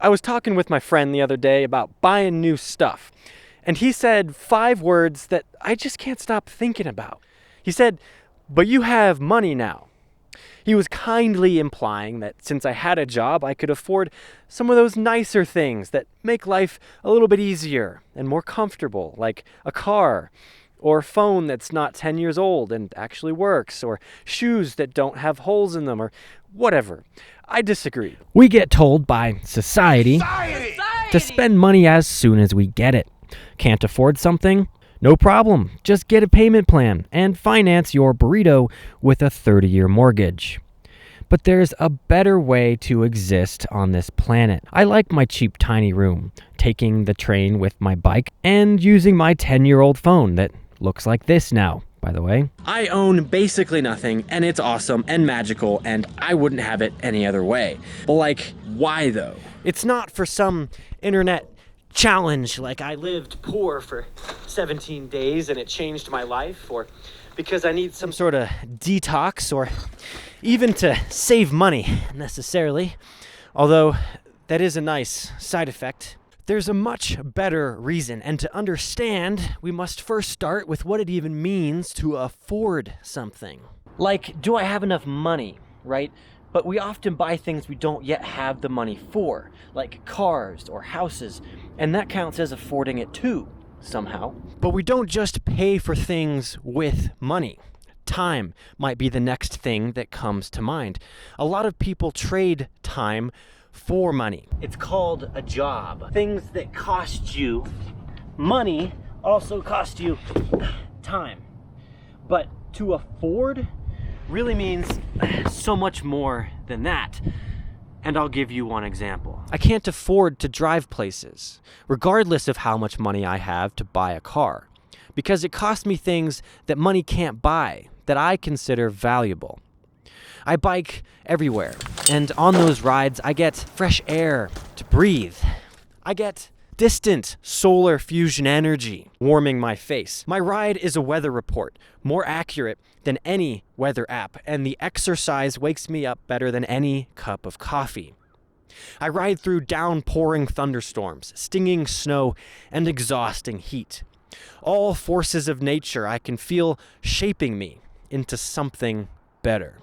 I was talking with my friend the other day about buying new stuff, and he said 5 words that I just can't stop thinking about. He said, "But you have money now." He was kindly implying that since I had a job, I could afford some of those nicer things that make life a little bit easier and more comfortable, like a car, or a phone that's not 10 years old and actually works, or shoes that don't have holes in them, or whatever. I disagree. We get told by society to spend money as soon as we get it. Can't afford something? No problem. Just get a payment plan and finance your burrito with a 30-year mortgage. But there's a better way to exist on this planet. I like my cheap tiny room, taking the train with my bike, and using my 10-year-old phone that looks like this now, by the way. I own basically nothing, and it's awesome and magical, and I wouldn't have it any other way. But like, why though? It's not for some internet challenge like I lived poor for 17 days and it changed my life, or because I need some sort of detox, or even to save money necessarily, although that is a nice side effect. There's a much better reason, and to understand, we must first start with what it even means to afford something. Like, do I have enough money, right? But we often buy things we don't yet have the money for, like cars or houses, and that counts as affording it too, somehow. But we don't just pay for things with money. Time might be the next thing that comes to mind. A lot of people trade time for money. It's called a job. Things that cost you money also cost you time. But to afford really means so much more than that. And I'll give you one example. I can't afford to drive places, regardless of how much money I have to buy a car, because it costs me things that money can't buy that I consider valuable. I bike everywhere, and on those rides, I get fresh air to breathe. I get distant solar fusion energy warming my face. My ride is a weather report, more accurate than any weather app, and the exercise wakes me up better than any cup of coffee. I ride through downpouring thunderstorms, stinging snow, and exhausting heat. All forces of nature I can feel shaping me into something better.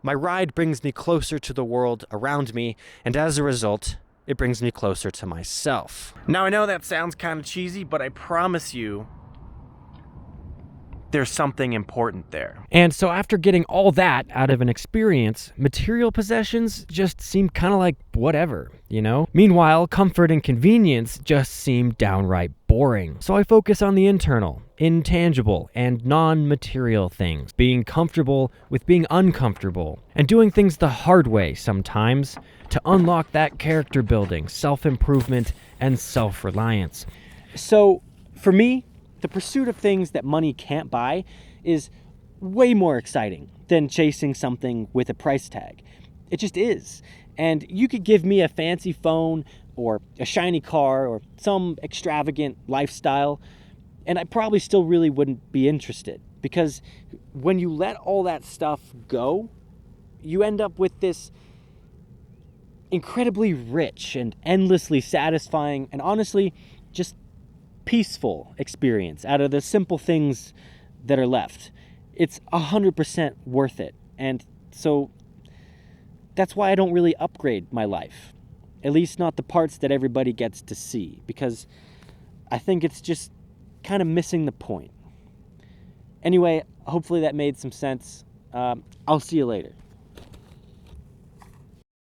My ride brings me closer to the world around me, and as a result, it brings me closer to myself. Now, I know that sounds kind of cheesy, but I promise you, there's something important there. And so after getting all that out of an experience, material possessions just seem kind of like whatever, you know? Meanwhile, comfort and convenience just seem downright boring. So I focus on the internal, intangible, and non-material things, being comfortable with being uncomfortable, and doing things the hard way sometimes to unlock that character building, self-improvement, and self-reliance. So for me, the pursuit of things that money can't buy is way more exciting than chasing something with a price tag. It just is. And you could give me a fancy phone or a shiny car or some extravagant lifestyle, and I probably still really wouldn't be interested, because when you let all that stuff go, you end up with this incredibly rich and endlessly satisfying and honestly just peaceful experience out of the simple things that are left. It's 100% worth it. And so that's why I don't really upgrade my life, at least not the parts that everybody gets to see, because I think it's just kind of missing the point. Anyway, hopefully that made some sense. I'll see you later.